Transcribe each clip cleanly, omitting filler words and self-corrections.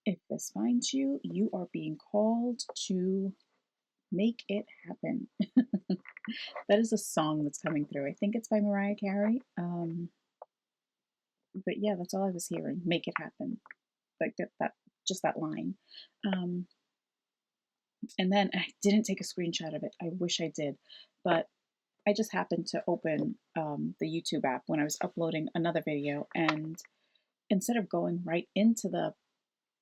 If this finds you, you are being called to make it happen. That is a song that's coming through. I think it's by Mariah Carey. But yeah, that's all I was hearing. Make it happen. Like that just that line. Um, and then I didn't take a screenshot of it. I wish I did, but I just happened to open the YouTube app when I was uploading another video, and instead of going right into the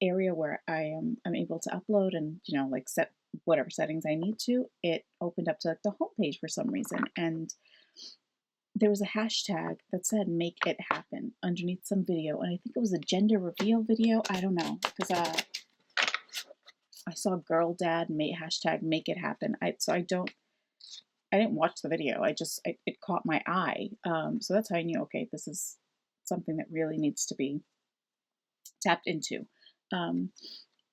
area where I'm able to upload and like set whatever settings I need to, it opened up to like the homepage for some reason, and there was a hashtag that said "make it happen" underneath some video, and I think it was a gender reveal video. I don't know because I saw girl dad make hashtag make it happen. I didn't watch the video. It caught my eye. So that's how I knew, okay, this is something that really needs to be tapped into. Um,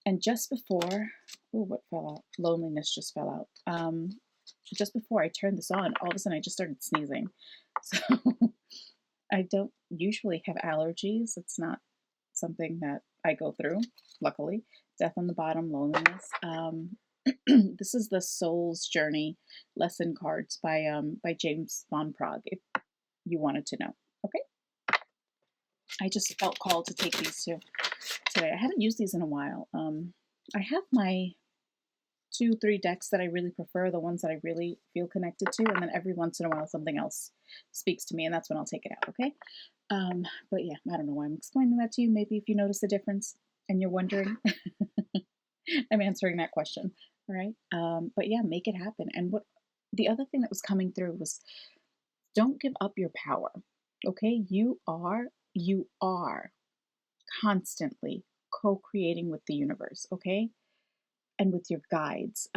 and just before, oh, what fell out? Loneliness just fell out. Just before I turned this on, all of a sudden I just started sneezing. So I don't usually have allergies. It's not something that I go through, luckily. Death on the Bottom, Loneliness. This is the Soul's Journey lesson cards by James Von Prague, if you wanted to know. Okay. I just felt called to take these two today. I haven't used these in a while. I have my 2, 3 decks that I really prefer, the ones that I really feel connected to, and then every once in a while something else speaks to me, and that's when I'll take it out, okay? But yeah, I don't know why I'm explaining that to you. Maybe if you notice the difference and you're wondering, I'm answering that question, all right? But yeah, make it happen. And what the other thing that was coming through was don't give up your power, okay? You are constantly co-creating with the universe, okay? And with your guides.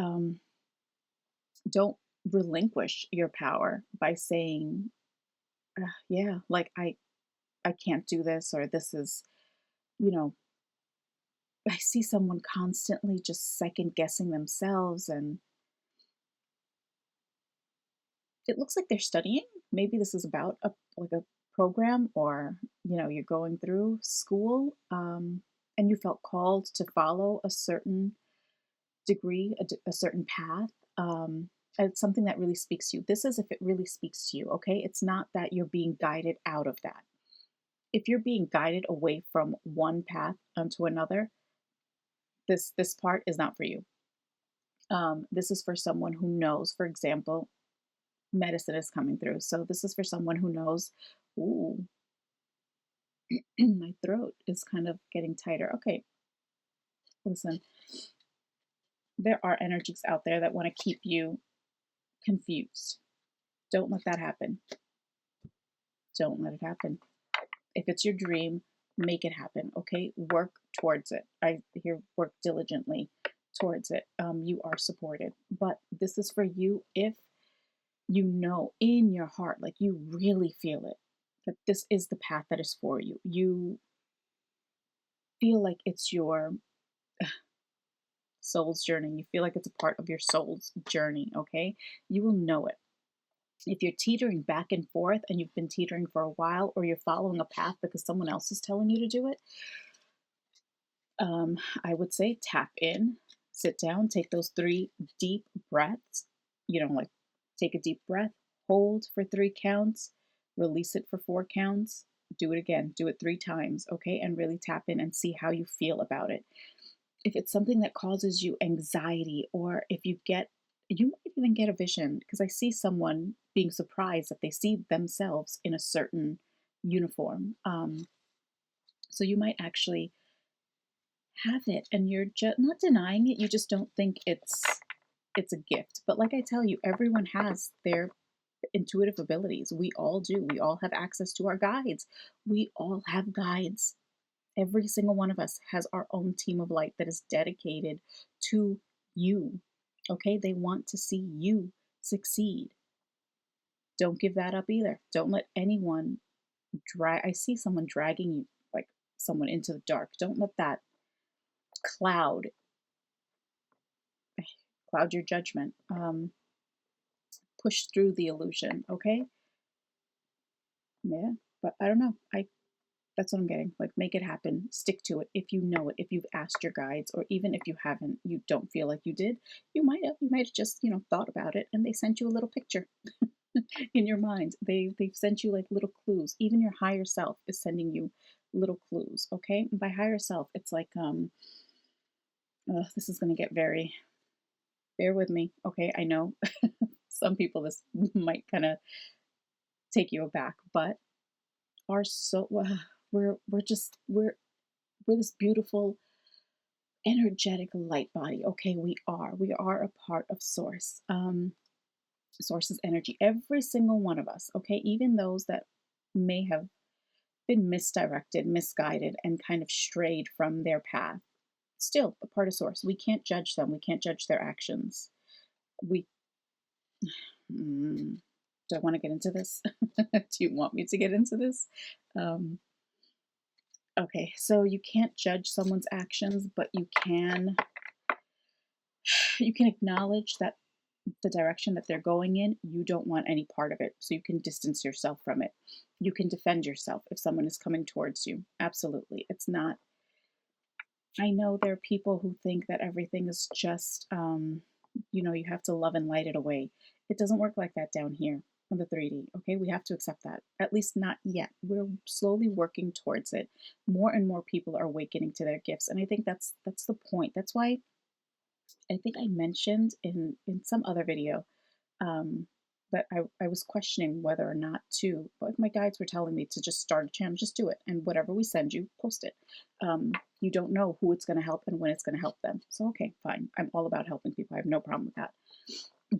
Don't relinquish your power by saying, yeah, like I can't do this, or this is, you know, I see someone constantly just second guessing themselves, and it looks like they're studying. Maybe this is about a program, or you're going through school, and you felt called to follow a certain degree, a certain path. It's something that really speaks to you. This is if it really speaks to you, okay? It's not that you're being guided out of that. If you're being guided away from one path onto another, this part is not for you. This is for someone who knows, for example, medicine is coming through. So this is for someone who knows, ooh, my throat is kind of getting tighter. Okay, listen, there are energies out there that want to keep you confused. Don't let that happen. Don't let it happen. If it's your dream, make it happen, okay? Work towards it. I hear work diligently towards it. You are supported. But this is for you if you know in your heart, like you really feel it, that this is the path that is for you. You feel like it's your soul's journey. You feel like it's a part of your soul's journey, okay? You will know it. If you're teetering back and forth and you've been teetering for a while, or you're following a path because someone else is telling you to do it, I would say tap in, sit down, take those 3 deep breaths. Like take a deep breath, hold for 3 counts, release it for 4 counts, do it again, do it 3 times, okay? And really tap in and see how you feel about it. If it's something that causes you anxiety, or if you might even get a vision, because I see someone being surprised that they see themselves in a certain uniform. So you might actually have it, and you're just not denying it, you just don't think it's a gift. But like I tell you, everyone has their intuitive abilities. We all do. We all have access to our guides. We all have guides. Every single one of us has our own team of light that is dedicated to you. Okay? They want to see you succeed. Don't give that up either. Don't let anyone I see someone dragging you, like someone into the dark. Don't let that cloud your judgment. Push through the illusion, okay? Yeah, but I don't know. That's what I'm getting. Like, make it happen. Stick to it. If you know it, if you've asked your guides, or even if you haven't, you don't feel like you did, you might have. You might have just, thought about it, and they sent you a little picture in your mind. They've sent you like little clues. Even your higher self is sending you little clues. Okay. And by higher self, it's like this is gonna get very. Bear with me. Okay. I know some people this might kind of take you aback, but our so we're just we're this beautiful energetic light body. Okay, we are a part of source. Source's energy, every single one of us. Okay, even those that may have been misdirected, misguided, and kind of strayed from their path, still a part of source. We can't judge them, we can't judge their actions. We mm, do I want to get into this? Do you want me to get into this? um, okay, so you can't judge someone's actions, but you can acknowledge that the direction that they're going in, you don't want any part of it. So you can distance yourself from it. You can defend yourself if someone is coming towards you. Absolutely. It's not, I know there are people who think that everything is just, you have to love and light it away. It doesn't work like that down here on the 3D. Okay. We have to accept that. At least not yet. We're slowly working towards it. More and more people are awakening to their gifts. And I think that's the point. That's why I think I mentioned in some other video um, that I was questioning whether or not to, but my guides were telling me to just start a channel, just do it, and whatever we send you, post it. You don't know who it's going to help and when it's going to help them. So okay, fine. I'm all about helping people. I have no problem with that.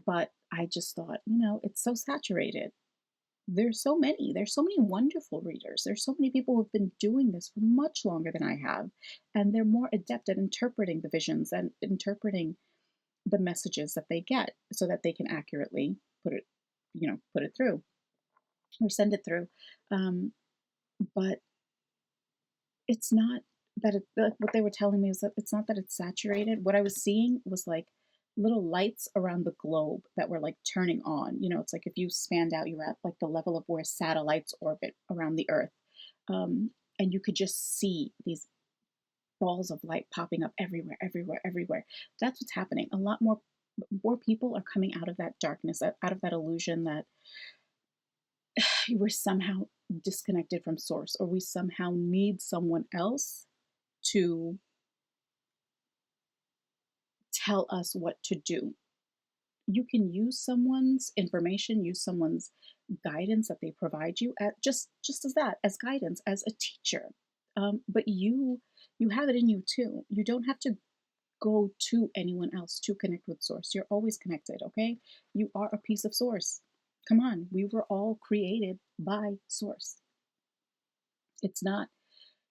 But I just thought, it's so saturated. There's so many wonderful readers. There's so many people who've been doing this for much longer than I have, and they're more adept at interpreting the visions and interpreting the messages that they get so that they can accurately put it through or send it through. Um, but it's not that like what they were telling me was that it's not that it's saturated. What I was seeing was like little lights around the globe that were like turning on. It's like if you spanned out, you're at like the level of where satellites orbit around the Earth. And you could just see these balls of light popping up everywhere, everywhere, everywhere. That's what's happening. A lot more people are coming out of that darkness, out of that illusion that we're somehow disconnected from source, or we somehow need someone else to tell us what to do. You can use someone's information, use someone's guidance that they provide you at just as that, as guidance, as a teacher. But you have it in you too. You don't have to go to anyone else to connect with source. You're always connected, okay? You are a piece of source. Come on, we were all created by source. It's not,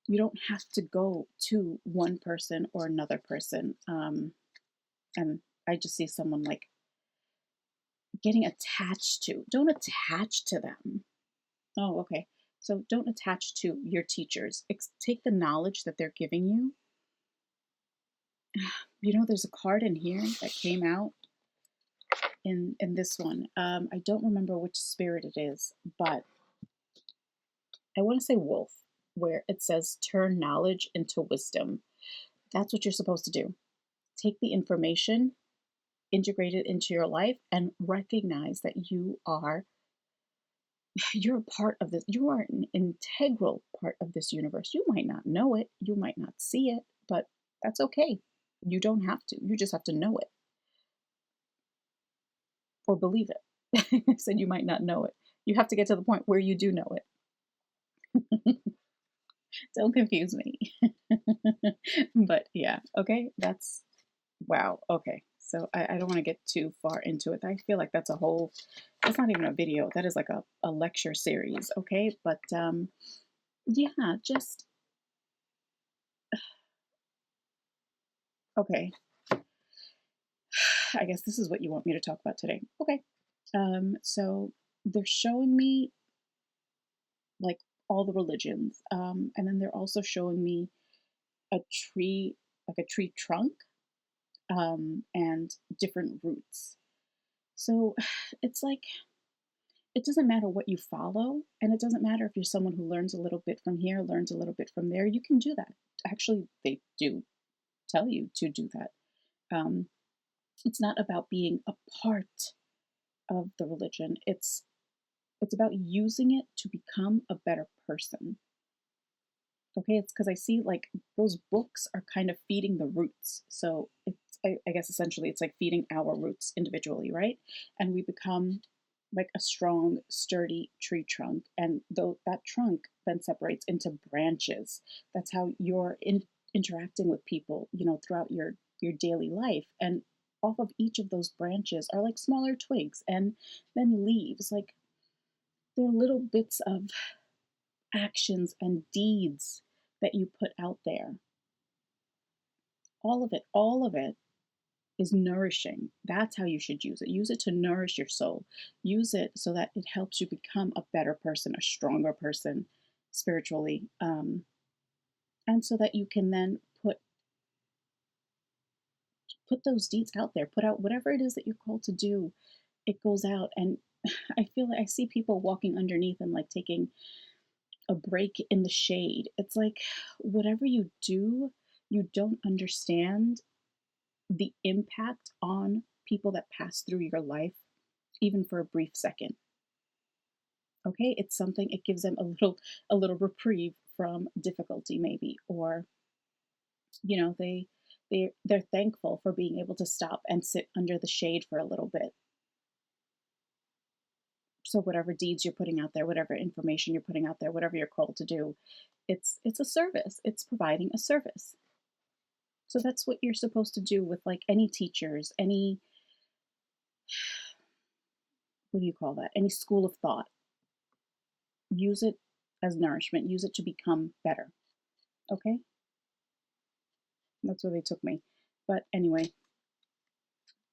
you don't have to go to one person or another person. And I just see someone like getting attached to. Don't attach to them. Oh, okay. So don't attach to your teachers. Take the knowledge that they're giving you. There's a card in here that came out in this one. I don't remember which spirit it is, but I want to say wolf, where it says turn knowledge into wisdom. That's what you're supposed to do. Take the information, integrate it into your life, and recognize that you're a part of this. You are an integral part of this universe. You might not know it, you might not see it, but that's okay. You don't have to. You just have to know it or believe it. I said you might not know it. You have to get to the point where you do know it. Don't confuse me. But yeah, okay, that's wow. Okay, so I don't want to get too far into it. I feel like that's not even a video. That is like a lecture series, okay? But yeah, just okay. I guess this is what you want me to talk about today. Okay. So they're showing me like all the religions, and then they're also showing me a tree, like a tree trunk, and different roots. So it's like it doesn't matter what you follow, and it doesn't matter if you're someone who learns a little bit from here, learns a little bit from there. You can do that. Actually, they do tell you to do that. Um, it's not about being a part of the religion. It's about using it to become a better person. Okay, it's because I see like those books are kind of feeding the roots. So it's, I guess essentially it's like feeding our roots individually, right? And we become like a strong, sturdy tree trunk. And though that trunk then separates into branches. That's how you're interacting with people, throughout your daily life. And off of each of those branches are like smaller twigs and then leaves. Like they're little bits of actions and deeds that you put out there. All of it is nourishing. That's how you should use it. Use it to nourish your soul. Use it so that it helps you become a better person, a stronger person spiritually. And so that you can then put those deeds out there, put out whatever it is that you're called to do. It goes out. And I feel like I see people walking underneath and like taking a break in the shade. It's like whatever you do, you don't understand the impact on people that pass through your life, even for a brief second. Okay, it's something, it gives them a little reprieve from difficulty, maybe, or they're thankful for being able to stop and sit under the shade for a little bit. So whatever deeds you're putting out there, whatever information you're putting out there, whatever you're called to do, it's a service. It's providing a service. So that's what you're supposed to do with like any teachers, any, what do you call that? Any school of thought. Use it as nourishment, use it to become better. Okay? That's where they took me. But anyway,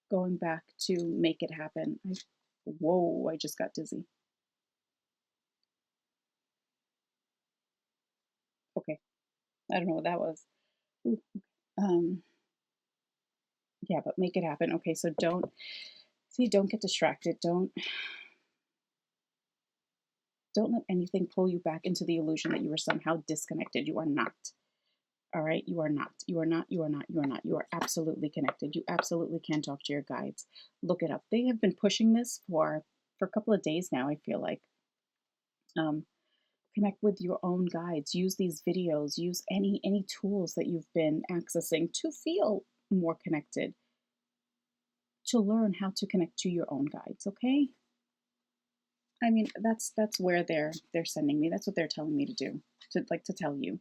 going back to make it happen. Whoa, I just got dizzy. Okay. I don't know what that was. Ooh, um, yeah, but make it happen. Okay, so don't get distracted. Don't let anything pull you back into the illusion that you are somehow disconnected. You are not. All right, you are not. You are not. You are not. You are not. You are absolutely connected. You absolutely can talk to your guides. Look it up. They have been pushing this for a couple of days now, I feel like. Um, Connect with your own guides. Use these videos. Use any tools that you've been accessing to feel more connected. To learn how to connect to your own guides. Okay. I mean, that's where they're sending me. That's what they're telling me to do. To tell you,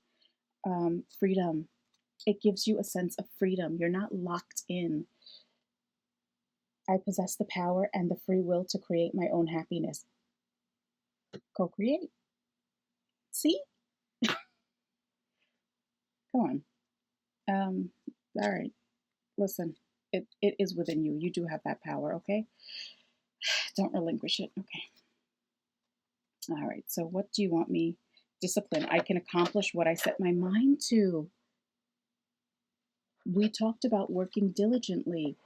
freedom. It gives you a sense of freedom. You're not locked in. I possess the power and the free will to create my own happiness. Co-create. See? Come on. Um, all right. Listen, it is within you. You do have that power, okay? Don't relinquish it. Okay. All right. So what do you want me? Discipline. I can accomplish what I set my mind to. We talked about working diligently.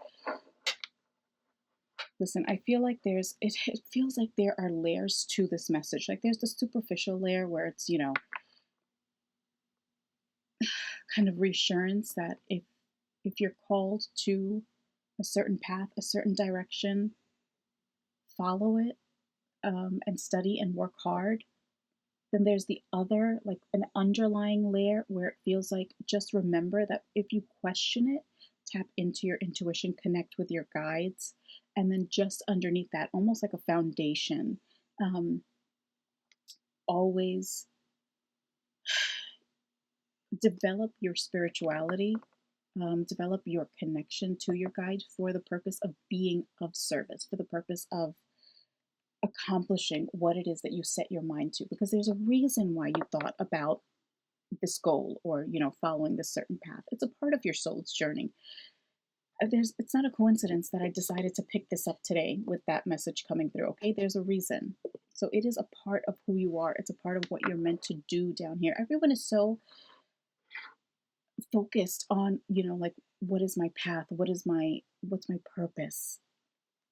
Listen, I feel like it feels like there are layers to this message. Like there's the superficial layer where it's, kind of reassurance that if you're called to a certain path, a certain direction, follow it, and study and work hard. Then there's the other, like an underlying layer where it feels like just remember that if you question it, tap into your intuition, connect with your guides, and then just underneath that, almost like a foundation, um, always develop your spirituality, develop your connection to your guide for the purpose of being of service, for the purpose of accomplishing what it is that you set your mind to. Because there's a reason why you thought about this goal or, following this certain path. It's a part of your soul's journey. It's not a coincidence that I decided to pick this up today with that message coming through. Okay, there's a reason. So it is a part of who you are. It's a part of what you're meant to do down here. Everyone is so focused on, like, what is my path? What's my purpose?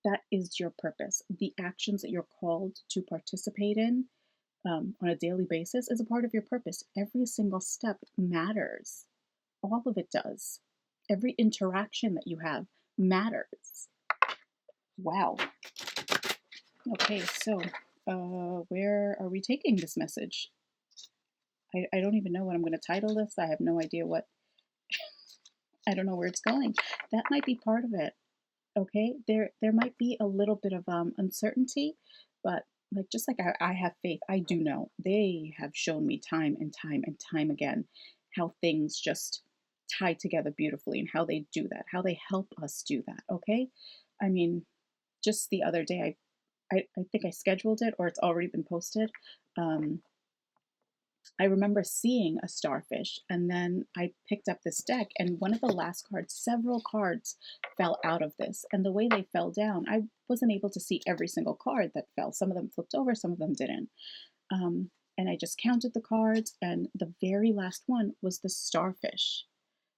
That is your purpose. The actions that you're called to participate in on a daily basis is a part of your purpose. Every single step matters. All of it does. Every interaction that you have matters. Wow. Okay, so where are we taking this message? I don't even know what I'm going to title this. I have no idea what, I don't know where it's going. That might be part of it. Okay, there might be a little bit of uncertainty, but like just like I have faith, I do know they have shown me time and time and time again how things just tie together beautifully and how they do that, how they help us do that. Okay, I mean, just the other day, I think I scheduled it or it's already been posted. Um, I remember seeing a starfish, and then I picked up this deck, and one of the last cards, several cards fell out of this. And the way they fell down, I wasn't able to see every single card that fell. Some of them flipped over, some of them didn't. And I just counted the cards, and the very last one was the starfish.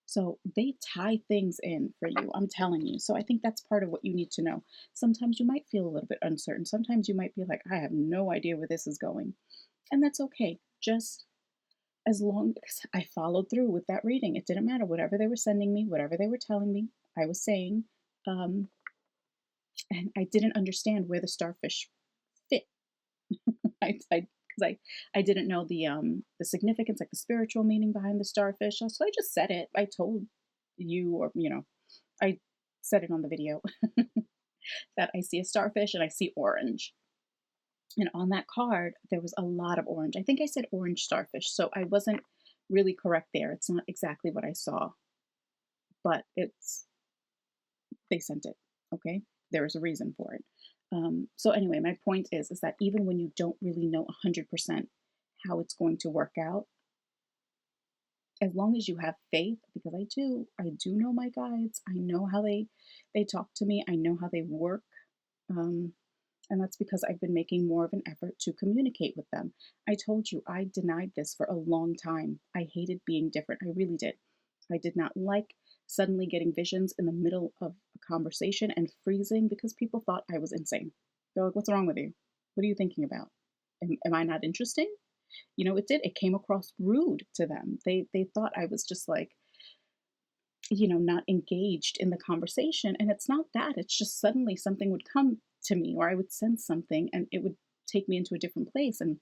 So they tie things in for you, I'm telling you. So I think that's part of what you need to know. Sometimes you might feel a little bit uncertain. Sometimes you might be like, I have no idea where this is going. And that's okay. Just as long as I followed through with that reading, it didn't matter. Whatever they were sending me, whatever they were telling me, I was saying. Um, and I didn't understand where the starfish fit. I didn't know the significance, like the spiritual meaning behind the starfish. So I just said it. I told you, or I said it on the video that I see a starfish and I see orange. And on that card, there was a lot of orange. I think I said orange starfish, so I wasn't really correct there. It's not exactly what I saw, but they sent it. Okay, there is a reason for it. So anyway, my point is that even when you don't really know 100% how it's going to work out, as long as you have faith, because I do know my guides. I know how they talk to me. I know how they work. Um, and that's because I've been making more of an effort to communicate with them. I told you I denied this for a long time. I hated being different. I really did. I did not like suddenly getting visions in the middle of a conversation and freezing because people thought I was insane. They're like, what's wrong with you? What are you thinking about? Am I not interesting? It came across rude to them. They thought I was just like, not engaged in the conversation. And it's not that. It's just suddenly something would come to me, or I would sense something and it would take me into a different place. And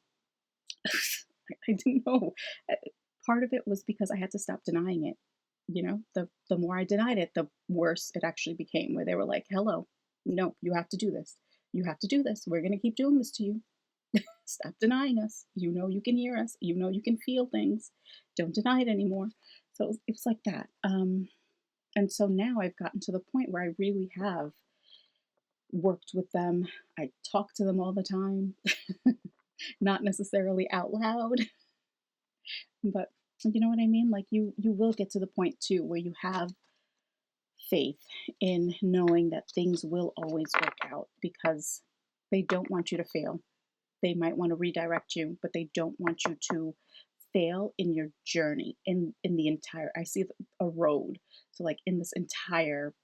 I didn't know. Part of it was because I had to stop denying it. The more I denied it, the worse it actually became, where they were like, hello, no, you have to do this. You have to do this. We're going to keep doing this to you. Stop denying us. You can hear us. You can feel things. Don't deny it anymore. So it was like that. And so now I've gotten to the point where I really have worked with them. I talk to them all the time, not necessarily out loud, but you know what I mean? Like you will get to the point too where you have faith in knowing that things will always work out because they don't want you to fail. They might want to redirect you, but they don't want you to fail in your journey in the entire, I see a road. So like in this entire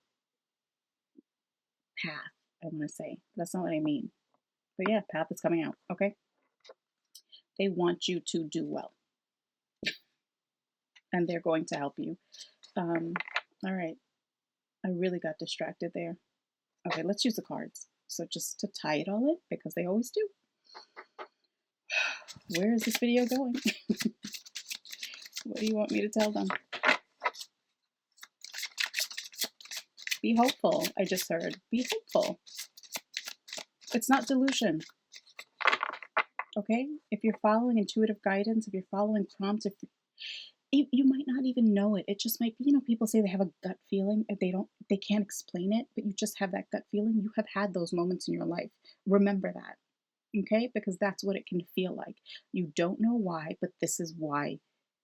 path, I want to say. That's not what I mean. But yeah, path is coming out, okay? They want you to do well. And they're going to help you. All right. I really got distracted there. Okay, let's use the cards. So just to tie it all in, because they always do. Where is this video going? What do you want me to tell them? Be hopeful, I just heard. Be hopeful. It's not delusion. Okay? If you're following intuitive guidance, if you're following prompts, if you might not even know it. It just might be, people say they have a gut feeling. They can't explain it, but you just have that gut feeling. You have had those moments in your life. Remember that. Okay? Because that's what it can feel like. You don't know why, but this is why.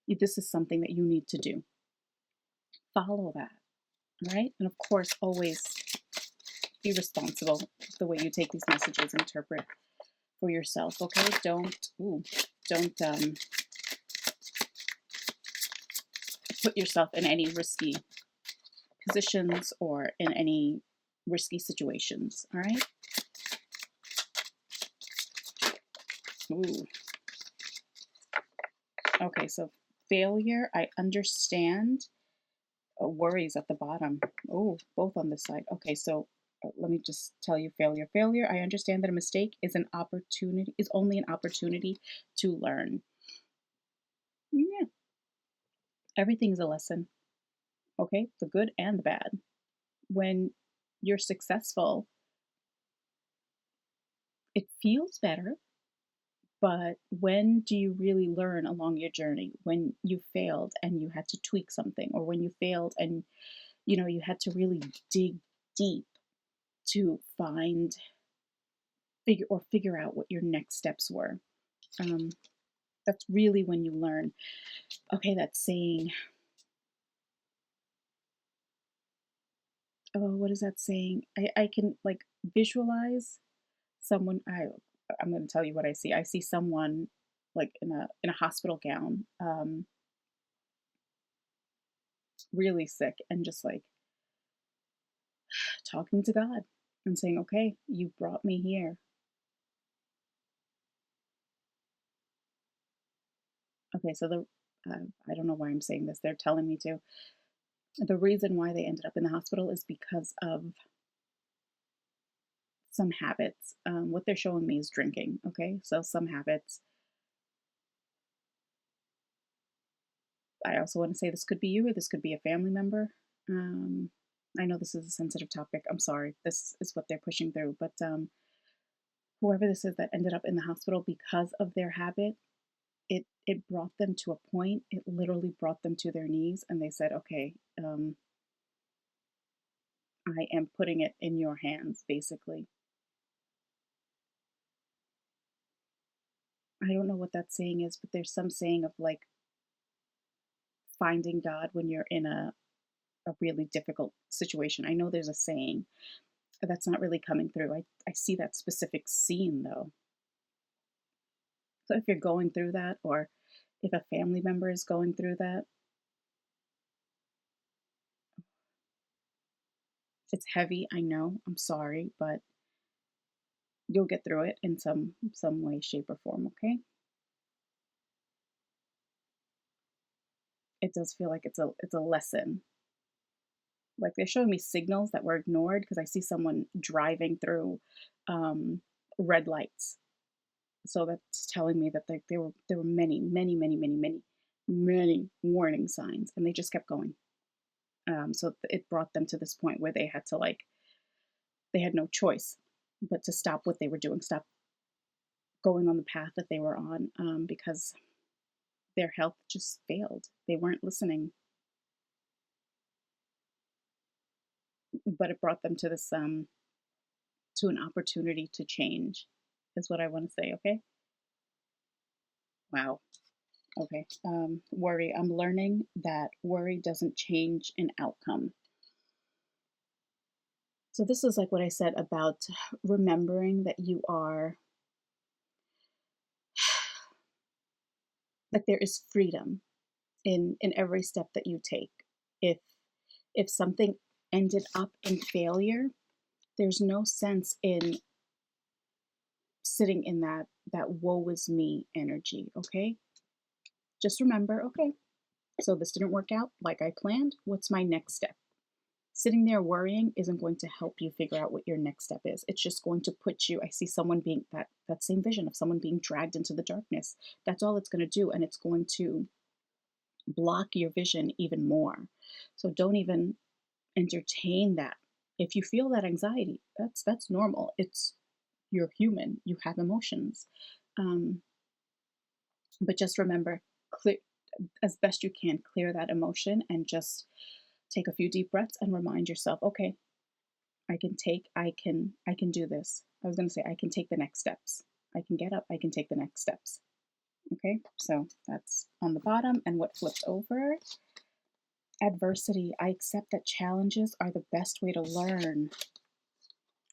This is something that you need to do. Follow that. All right? And of course, always be responsible with the way you take these messages, interpret for yourself. Okay? Don't put yourself in any risky positions or in any risky situations. All right. Ooh. Okay, so failure, I understand. Worries at the bottom. Oh, both on this side. Okay, so let me just tell you failure. Failure, I understand that a mistake is an opportunity, is only an opportunity to learn. Yeah, everything is a lesson. Okay, the good and the bad. When you're successful, it feels better, but when do you really learn along your journey? When you failed and you had to tweak something, or when you failed and you had to really dig deep to figure out what your next steps were. Um, that's really when you learn. Okay, that's saying, oh, what is that saying? I can like visualize someone. I'm going to tell you what I see. I see someone like in a hospital gown, really sick, and just like talking to God and saying, okay, you brought me here. Okay, so I don't know why I'm saying this. They're telling me to. The reason why they ended up in the hospital is because of some habits. What they're showing me is drinking. Okay, so some habits. I also want to say this could be you or this could be a family member. Um, I know this is a sensitive topic. I'm sorry. This is what they're pushing through. But whoever this is that ended up in the hospital because of their habit, it brought them to a point. It literally brought them to their knees, and they said, "Okay, I am putting it in your hands." Basically, I don't know what that saying is, but there's some saying of like finding God when you're in a really difficult situation. I know there's a saying, but that's not really coming through. I see that specific scene though. So if you're going through that, or if a family member is going through that, it's heavy. I know. I'm sorry, but you'll get through it in some way, shape, or form. Okay. It does feel like it's a lesson. Like they're showing me signals that were ignored because I see someone driving through um, red lights. So that's telling me that there were many, many, many, many, many, many warning signs, and they just kept going. So it brought them to this point where they had no choice but to stop what they were doing, stop going on the path that they were on, because their health just failed. They weren't listening, but it brought them to this to an opportunity to change, is what I want to say. Okay. Wow. Okay. Worry. I'm learning that worry doesn't change an outcome. So this is like what I said about remembering that you are like there is freedom in every step that you take. If if something ended up in failure, there's no sense in sitting in that woe is me energy, okay? Just remember, okay, so this didn't work out like I planned. What's my next step? Sitting there worrying isn't going to help you figure out what your next step is. It's just going to put you, I see someone being that same vision of someone being dragged into the darkness. That's all it's going to do, and it's going to block your vision even more. So don't even entertain that. If you feel that anxiety, that's normal. It's you're human. You have emotions. Um, but just remember, clear as best you can, clear that emotion and just take a few deep breaths and remind yourself, okay, I can do this. I was going to say I can take the next steps. I can get up, I can take the next steps. Okay? So that's on the bottom, and what flipped over? Adversity. I accept that challenges are the best way to learn.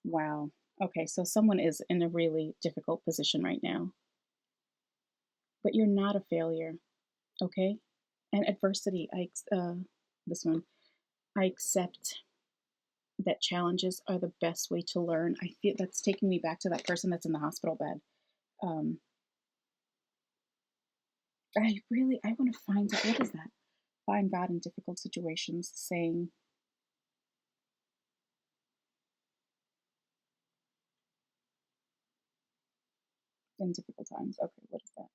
Wow. Okay, so someone is in a really difficult position right now, but you're not a failure, okay? And adversity, this one, I accept that challenges are the best way to learn. I feel that's taking me back to that person that's in the hospital bed. Um, I want to find out, what is that? Find God in difficult situations, saying, in difficult times. Okay, what is that?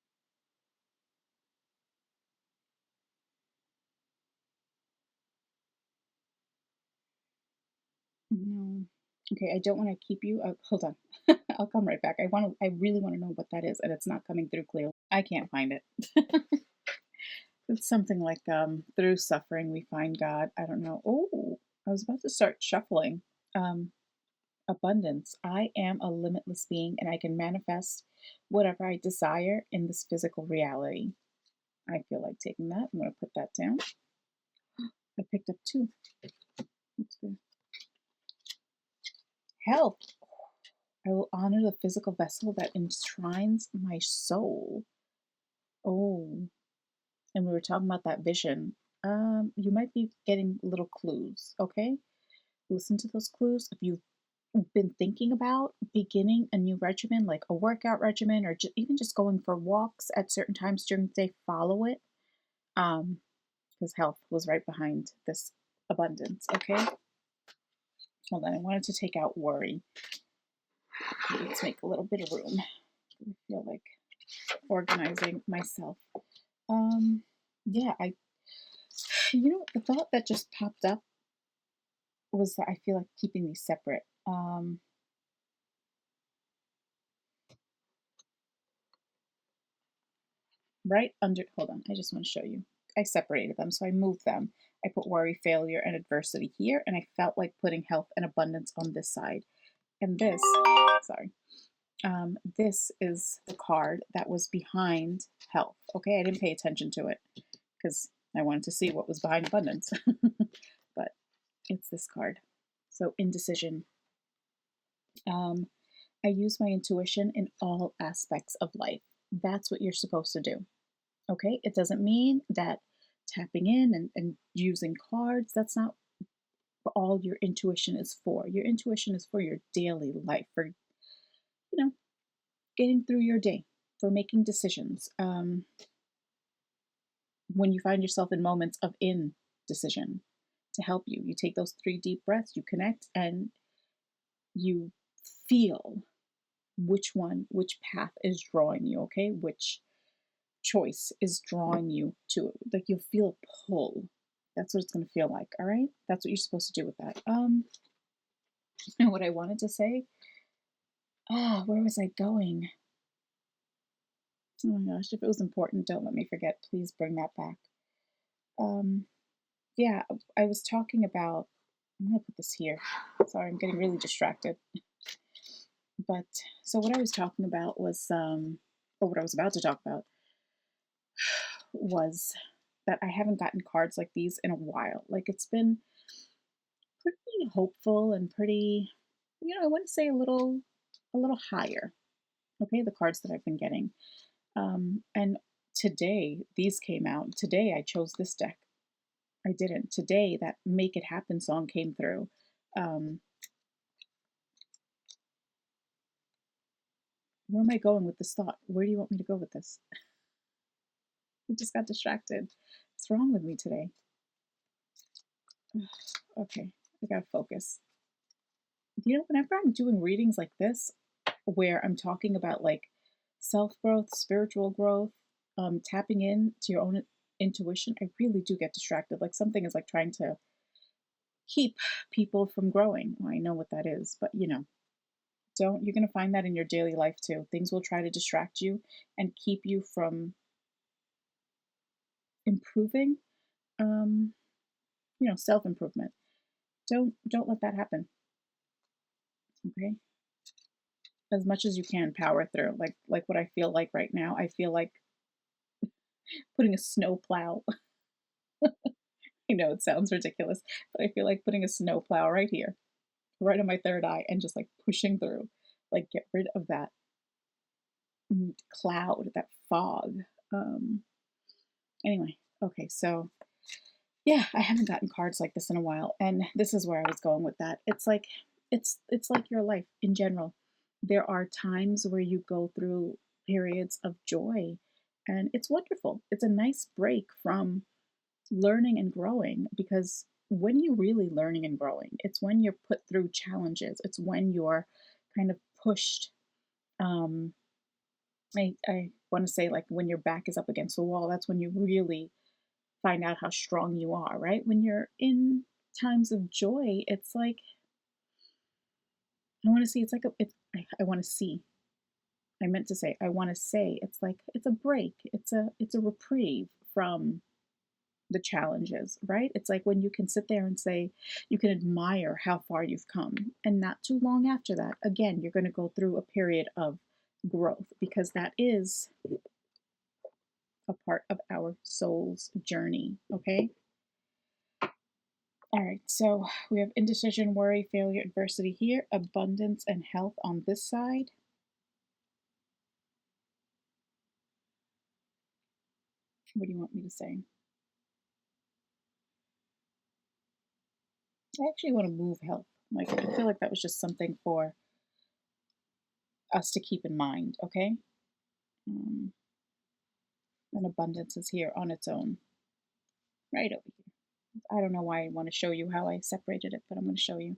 No. Okay, I don't want to keep you. Hold on. I'll come right back. I really want to know what that is, and it's not coming through clearly. I can't find it. It's something like through suffering we find God. I don't know. Oh, I was about to start shuffling. Um, Abundance. I am a limitless being and I can manifest whatever I desire in this physical reality. I feel like taking that. I'm going to put that down. I picked up two. That's good. Health. I will honor the physical vessel that enshrines my soul. Oh, and we were talking about that vision. You might be getting little clues, okay? Listen to those clues. If you've been thinking about beginning a new regimen, like a workout regimen, or even just going for walks at certain times during the day, follow it. Because health was right behind this abundance. Okay. Hold on. I wanted to take out worry. Let's make a little bit of room. I feel like organizing myself. Um, yeah, the thought that just popped up was that I feel like keeping these separate. Right under, hold on, I just want to show you. I separated them, so I moved them. I put worry, failure, and adversity here, and I felt like putting health and abundance on this side. And this, sorry, this is the card that was behind health. Okay, I didn't pay attention to it because I wanted to see what was behind abundance. But it's this card. So indecision. Um, I use my intuition in all aspects of life. That's what you're supposed to do. Okay, it doesn't mean that tapping in and using cards, that's not all your intuition is for. Your intuition is for your daily life, for, getting through your day, for making decisions. When you find yourself in moments of indecision, to help you, you take those 3 deep breaths, you connect, and you feel which path is drawing you, okay? Which choice is drawing you to it. Like you'll feel a pull. That's what it's going to feel like. All right. That's what you're supposed to do with that. And what I wanted to say, where was I going? Oh my gosh, if it was important, don't let me forget. Please bring that back. Um, yeah, I was talking about, I'm going to put this here. Sorry, I'm getting really distracted. But so what I was talking about was, or what I was about to talk about was that I haven't gotten cards like these in a while. Like it's been pretty hopeful and pretty, I want to say a little higher. Okay, the cards that I've been getting. And today these came out. Today I chose this deck. I didn't. Today that Make It Happen song came through. Um, where am I going with this thought? Where do you want me to go with this? I just got distracted. What's wrong with me today? Okay, I gotta focus. Whenever I'm doing readings like this, where I'm talking about like self growth, spiritual growth, tapping in to your own intuition, I really do get distracted. Like something is like trying to keep people from growing. Well, I know what that is, but you're going to find that in your daily life too. Things will try to distract you and keep you from improving, um, self improvement. Don't let that happen. Okay. As much as you can, power through. Like what I feel like right now. I feel like putting a snow plow. I know it sounds ridiculous, but I feel like putting a snow plow right here, right on my third eye, and just like pushing through. Like get rid of that cloud, that fog. Um, anyway, okay, so Yeah, I haven't gotten cards like this in a while, and this is where I was going with that. It's like it's like your life in general. There are times where you go through periods of joy, and it's wonderful. It's a nice break from learning and growing, because when you're really learning and growing, it's when you're put through challenges. It's when you're kind of pushed. Um, I want to say, like, when your back is up against the wall, that's when you really find out how strong you are, right? When you're in times of joy, it's like, I want to see, it's like I want to see. I meant to say, I want to say, it's like it's a break. It's a reprieve from the challenges, right? It's like when you can sit there and say, you can admire how far you've come. And not too long after that, again, you're going to go through a period of growth, because that is a part of our soul's journey, okay? All right, so we have indecision, worry, failure, adversity here, abundance, and health on this side. What do you want me to say? I actually want to move health. Like, I feel like that was just something for us to keep in mind, okay? Um, and abundance is here on its own, right over here. I don't know why I want to show you how I separated it, but I'm going to show you.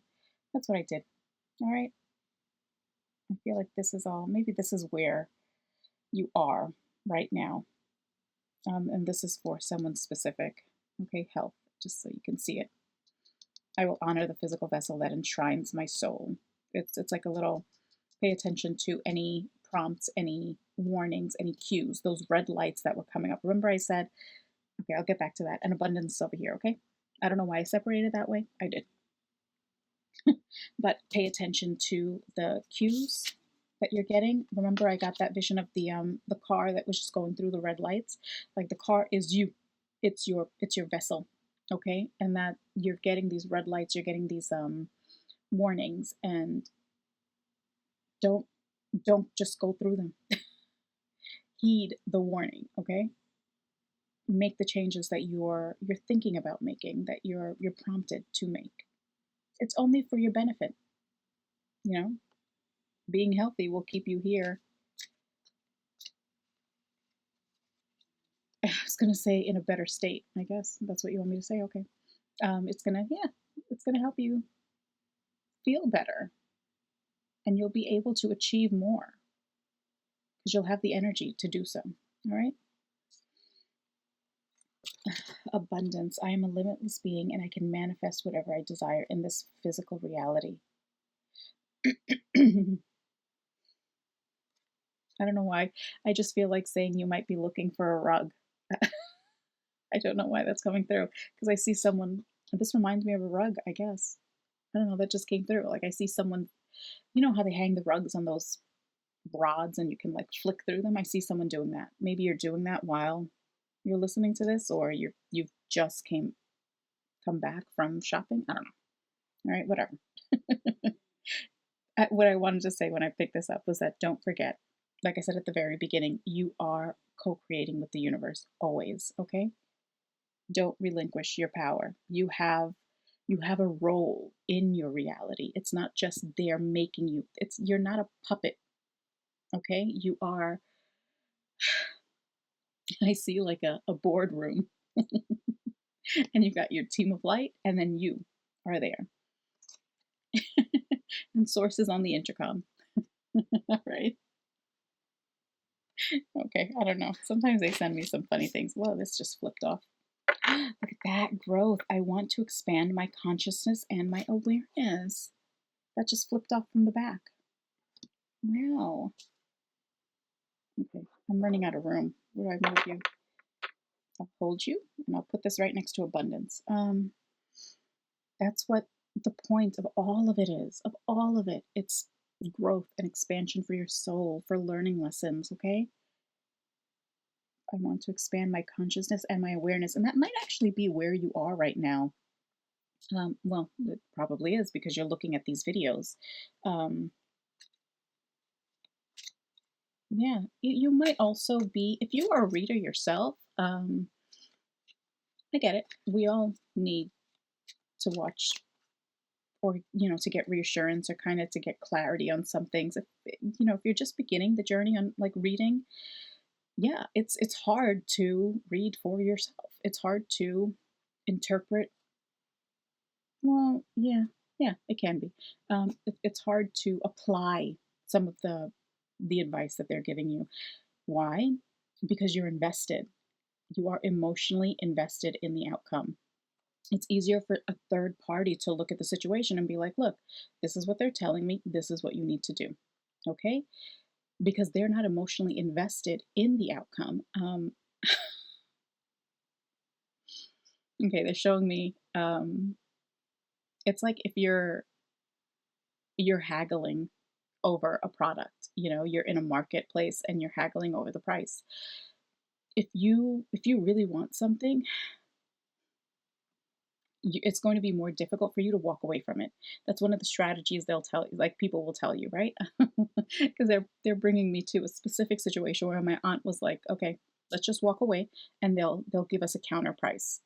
That's what I did. All right. I feel like this is all, maybe this is where you are right now. And this is for someone specific. Okay, health, just so you can see it. I will honor the physical vessel that enshrines my soul. It's like a little, pay attention to any prompts, any warnings, any cues, those red lights that were coming up. Remember I said, okay, I'll get back to that. And abundance over here, okay? I don't know why I separated that way. I did. But pay attention to the cues that you're getting. Remember, I got that vision of the car that was just going through the red lights. Like, the car is you. It's your vessel. Okay? And that you're getting these red lights, you're getting these warnings, and don't don't just go through them. Heed the warning, okay? Make the changes that you're thinking about making, that you're prompted to make. It's only for your benefit, you know? Being healthy will keep you here. I was gonna say in a better state, I guess. That's what you want me to say? Okay. It's gonna, yeah, it's gonna help you feel better, and you'll be able to achieve more because you'll have the energy to do so. All right. Abundance. I am a limitless being, and I can manifest whatever I desire in this physical reality. I don't know why. I just feel like saying you might be looking for a rug. I don't know why that's coming through, because I see someone. This reminds me of a rug, I guess. I don't know. That just came through. Like, I see someone. You know how they hang the rugs on those rods and you can, like, flick through them? I see someone doing that. Maybe you're doing that while you're listening to this, or you've just come back from shopping. I don't know. All right, whatever. What I wanted to say when I picked this up was that, don't forget, like I said at the very beginning, you are co-creating with the universe always, okay? Don't relinquish your power. You have a role in your reality. It's not just they're making you. You're not a puppet, okay? You are. I see, like, a boardroom, and you've got your team of light, and then you are there. And sources on the intercom. Right? Okay, I don't know. Sometimes they send me some funny things. Whoa, this just flipped off. Look at that growth. I want to expand my consciousness and my awareness. That just flipped off from the back. Wow. Okay, I'm running out of room. Where do I move you? I'll hold you, and I'll put this right next to abundance. That's what the point of all of it is. Of all of it, it's growth and expansion for your soul, for learning lessons. Okay. I want to expand my consciousness and my awareness, and that might actually be where you are right now. Well, it probably is, because you're looking at these videos. Um, yeah, you might also be, if you are a reader yourself. I get it. We all need to watch, or to get reassurance, or kind of to get clarity on some things. If you're just beginning the journey on like reading, yeah, it's hard to read for yourself. It's hard to interpret. Well, yeah, yeah, it can be. It's hard to apply some of the advice that they're giving you. Why? Because you're invested. You are emotionally invested in the outcome. It's easier for a third party to look at the situation and be like, look, this is what they're telling me. This is what you need to do. Okay? Because they're not emotionally invested in the outcome. Okay, they're showing me, it's like if you're haggling over a product. You're in a marketplace and you're haggling over the price. If you really want something, it's going to be more difficult for you to walk away from it. That's one of the strategies they'll tell you, like people will tell you, right? Because they're bringing me to a specific situation where my aunt was like, okay, let's just walk away, and they'll give us a counter price.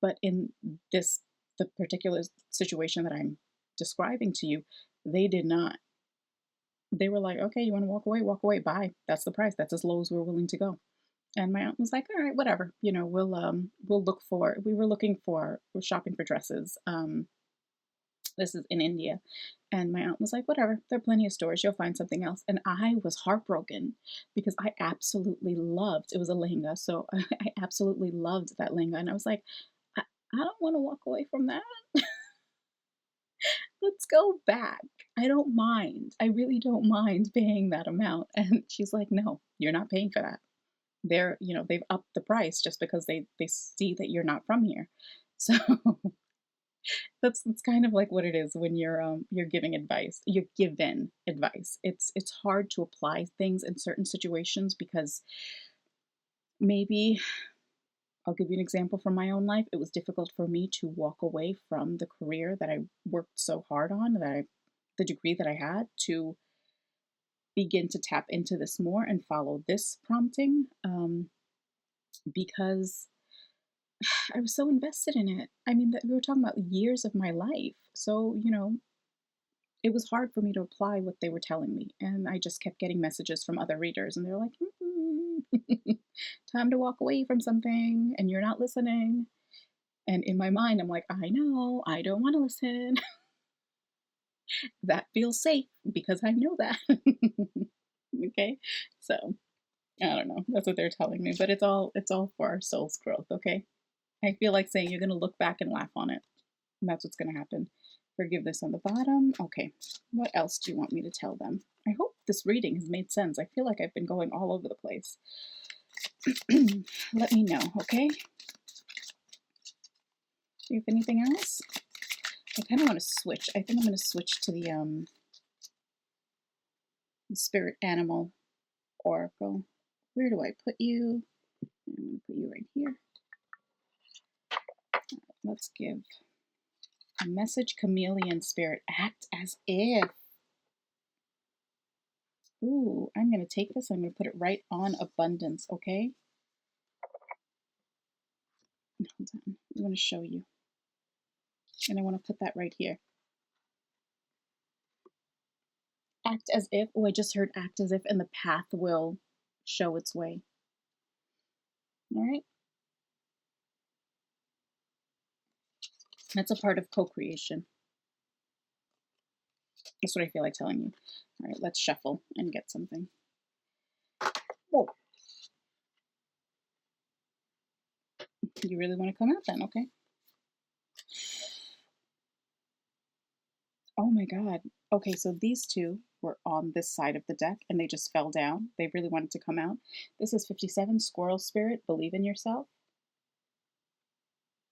But in this the particular situation that I'm describing to you, they did not. They were like, okay, you want to walk away, bye. That's the price. That's as low as we're willing to go. And my aunt was like, all right, whatever. We'll look for. We're shopping for dresses. This is in India. And my aunt was like, whatever, there are plenty of stores. You'll find something else. And I was heartbroken because I absolutely loved, it was a lehenga. So I absolutely loved that lehenga. And I was like, I don't want to walk away from that. Let's go back. I don't mind. I really don't mind paying that amount. And she's like, no, you're not paying for that. They've upped the price just because they see that you're not from here. So that's kind of like what it is when you're giving advice. You're given advice. It's hard to apply things in certain situations because maybe I'll give you an example from my own life. It was difficult for me to walk away from the career that I worked so hard on, the degree that I had, to begin to tap into this more and follow this prompting, because I was so invested in it. I mean, that we were talking about years of my life. So, it was hard for me to apply what they were telling me. And I just kept getting messages from other readers, and they're like, time to walk away from something, and you're not listening. And in my mind, I'm like, I know, I don't want to listen. That feels safe because I know that. Okay. So I don't know. That's what they're telling me. But it's all for our soul's growth, okay? I feel like saying you're gonna look back and laugh on it. And that's what's gonna happen. Forgiveness on the bottom. Okay. What else do you want me to tell them? I hope this reading has made sense. I feel like I've been going all over the place. Let me know, okay? Do you have anything else? I kind of want to switch. I think I'm going to switch to the spirit animal oracle. Where do I put you? I'm going to put you right here. Let's give a message. Chameleon spirit. Act as if. Ooh, I'm going to take this. I'm going to put it right on abundance, okay? Hold on. I'm going to show you. And I want to put that right here. Act as if. Oh, I just heard act as if, and the path will show its way. All right? That's a part of co-creation. That's what I feel like telling you. All right, let's shuffle and get something. Whoa. You really want to come out then? Okay. Oh my God. Okay, so these two were on this side of the deck and they just fell down. They really wanted to come out. This is 57, Squirrel Spirit, Believe in Yourself.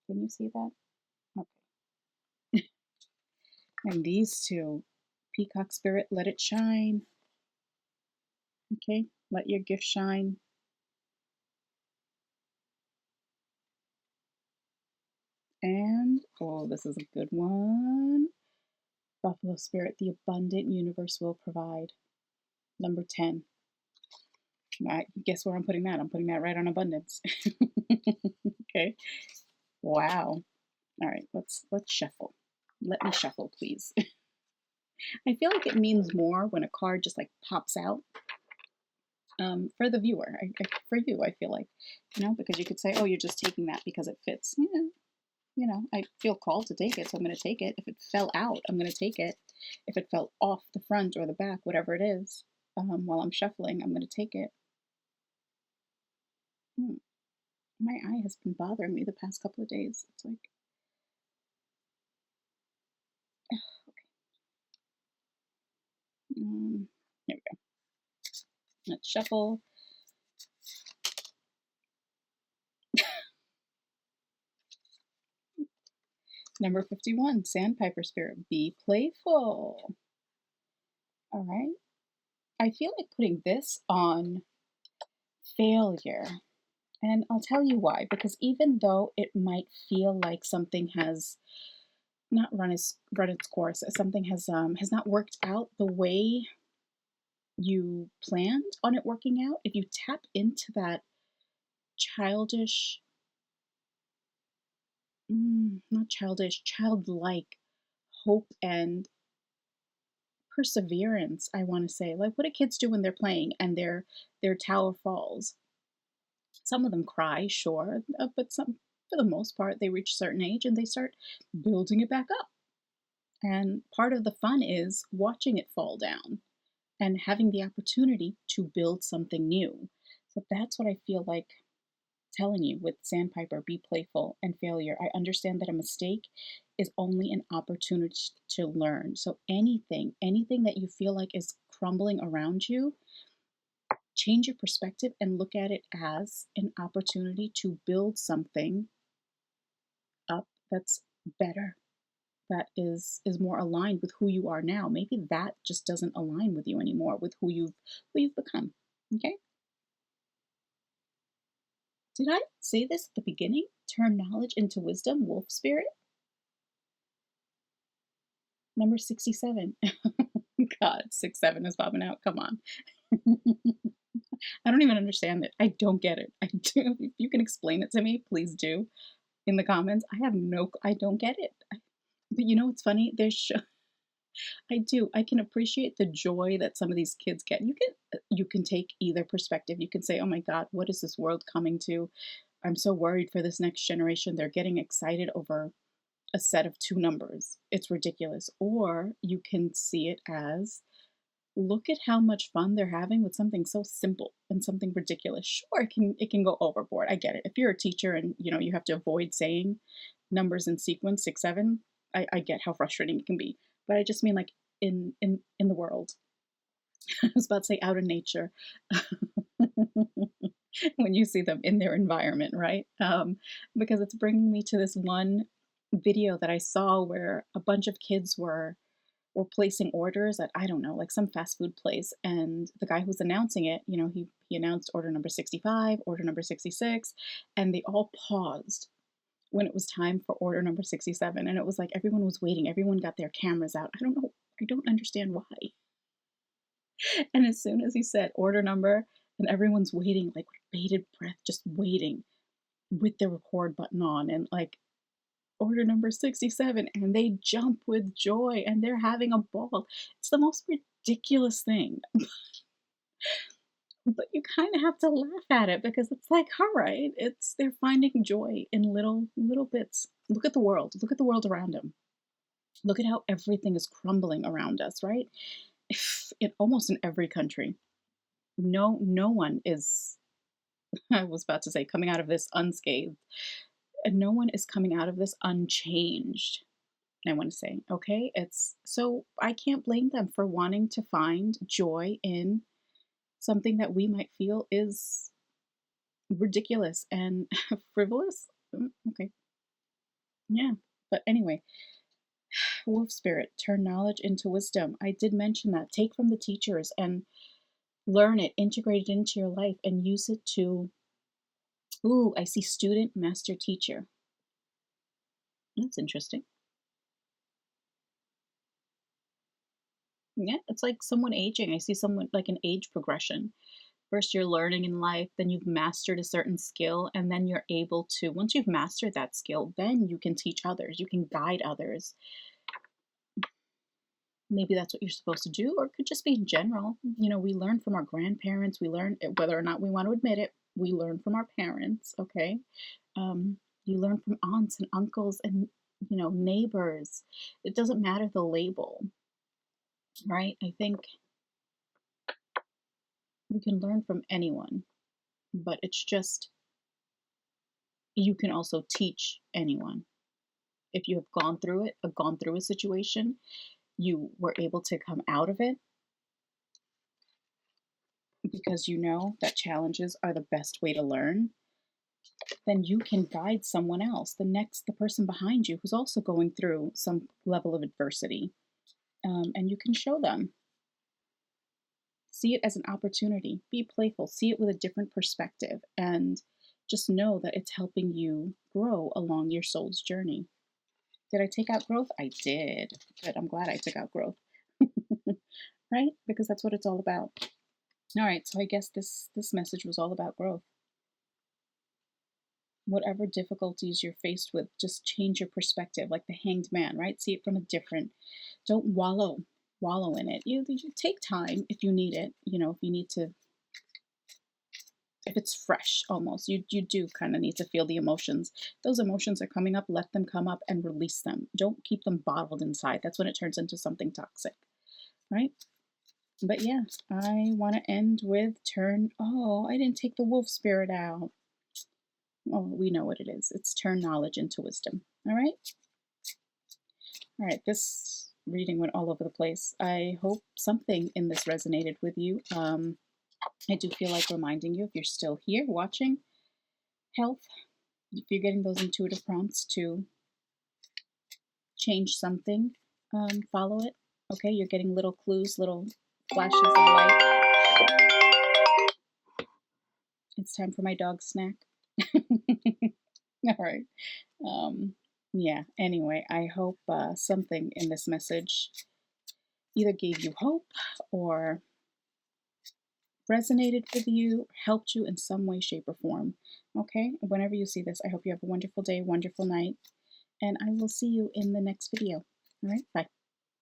Can you see that? Okay. And these two, Peacock Spirit, Let It Shine. Okay, let your gift shine. And, oh, this is a good one. Buffalo Spirit, the abundant universe will provide. Number 10. Guess where I'm putting that? I'm putting that right on abundance. Okay. Wow. All right, let's shuffle. Let me shuffle, please. I feel like it means more when a card just like pops out for the viewer. For you, I feel like, because you could say, oh, you're just taking that because it fits. Yeah, I feel called to take it, so I'm going to take it. If it fell out, I'm going to take it. If it fell off the front or the back, whatever it is, while I'm shuffling, I'm going to take it. Hmm. My eye has been bothering me the past couple of days. It's like, here we go. Let's shuffle. Number 51, Sandpiper Spirit. Be playful. All right. I feel like putting this on failure. And I'll tell you why. Because even though it might feel like something has not run its course, something has not worked out the way you planned on it working out, if you tap into that childish, not childish, childlike hope and perseverance, I want to say, like what do kids do when they're playing and their tower falls? Some of them cry, sure, but some, for the most part, they reach a certain age and they start building it back up. And part of the fun is watching it fall down and having the opportunity to build something new. So that's what I feel like telling you with Sandpiper, be playful, and failure. I understand that a mistake is only an opportunity to learn. So anything that you feel like is crumbling around you, change your perspective and look at it as an opportunity to build something up that's better, that is more aligned with who you are now. Maybe that just doesn't align with you anymore, with who you've become. Okay? Did I say this at the beginning? Turn knowledge into wisdom, wolf spirit. Number 67. God, 6-7 is bobbing out. Come on. I don't even understand it. I don't get it. I do. If you can explain it to me, please do in the comments. I don't get it. But it's funny. I do. I can appreciate the joy that some of these kids get. You can take either perspective. You can say, "Oh my God, what is this world coming to? I'm so worried for this next generation. They're getting excited over a set of two numbers. It's ridiculous." Or you can see it as, look at how much fun they're having with something so simple and something ridiculous. Sure, it can go overboard. I get it. If you're a teacher and you have to avoid saying numbers in sequence 6-7, I get how frustrating it can be. But I just mean like in the world. I was about to say out in nature. When you see them in their environment, right? Because it's bringing me to this one video that I saw where a bunch of kids were placing orders at, I don't know, like some fast food place, and the guy who's announcing it, he announced order number 65, order number 66, and they all paused when it was time for order number 67, and it was like everyone was waiting, everyone got their cameras out. I don't know, I don't understand why. And as soon as he said order number, and everyone's waiting like with bated breath, just waiting with the record button on, and like order number 67, and they jump with joy and they're having a ball. It's the most ridiculous thing. But you kind of have to laugh at it because it's like, all right, they're finding joy in little bits. Look at the world. Look at the world around them. Look at how everything is crumbling around us, right? Almost in every country. No one is, I was about to say, coming out of this unscathed. And no one is coming out of this unchanged. I want to say, okay? It's so I can't blame them for wanting to find joy in something that we might feel is ridiculous and frivolous. Okay. Yeah. But anyway, wolf spirit, turn knowledge into wisdom. I did mention that. Take from the teachers and learn it, integrate it into your life, and use it to, ooh, I see student, master, teacher. That's interesting. Yeah, it's like someone aging. I see someone like an age progression, First, you're learning in life, then you've mastered a certain skill, and then you're able to, once you've mastered that skill, then you can teach others, you can guide others. Maybe that's what you're supposed to do, or it could just be in general. You know, we learn from our grandparents, we learn, whether or not we want to admit it, we learn from our parents, okay? You learn from aunts and uncles and, neighbors. It doesn't matter the label, right? I think we can learn from anyone, but it's just, you can also teach anyone. If you have gone through it, gone through a situation, you were able to come out of it because you know that challenges are the best way to learn, then you can guide someone else, the person behind you who's also going through some level of adversity. And you can show them. See it as an opportunity. Be playful. See it with a different perspective. And just know that it's helping you grow along your soul's journey. Did I take out growth? I did. But I'm glad I took out growth. Right? Because that's what it's all about. All right, so I guess this message was all about growth. Whatever difficulties you're faced with, just change your perspective, like the hanged man, right? See it from a different, don't wallow in it. You take time if you need it, if you need to, if it's fresh almost, you do kind of need to feel the emotions. Those emotions are coming up, let them come up and release them. Don't keep them bottled inside. That's when it turns into something toxic, right? But yeah, I want to end with I didn't take the wolf spirit out. Well, we know what it is. It's turn knowledge into wisdom. All right? All right, this reading went all over the place. I hope something in this resonated with you. I do feel like reminding you, if you're still here watching, health, if you're getting those intuitive prompts to change something, follow it. Okay, you're getting little clues, little flashes of light. It's time for my dog snack. All right. Yeah, anyway, I hope something in this message either gave you hope or resonated with you, helped you in some way, shape, or form. Okay, whenever you see this, I hope you have a wonderful day, wonderful night, and I will see you in the next video. All right, bye.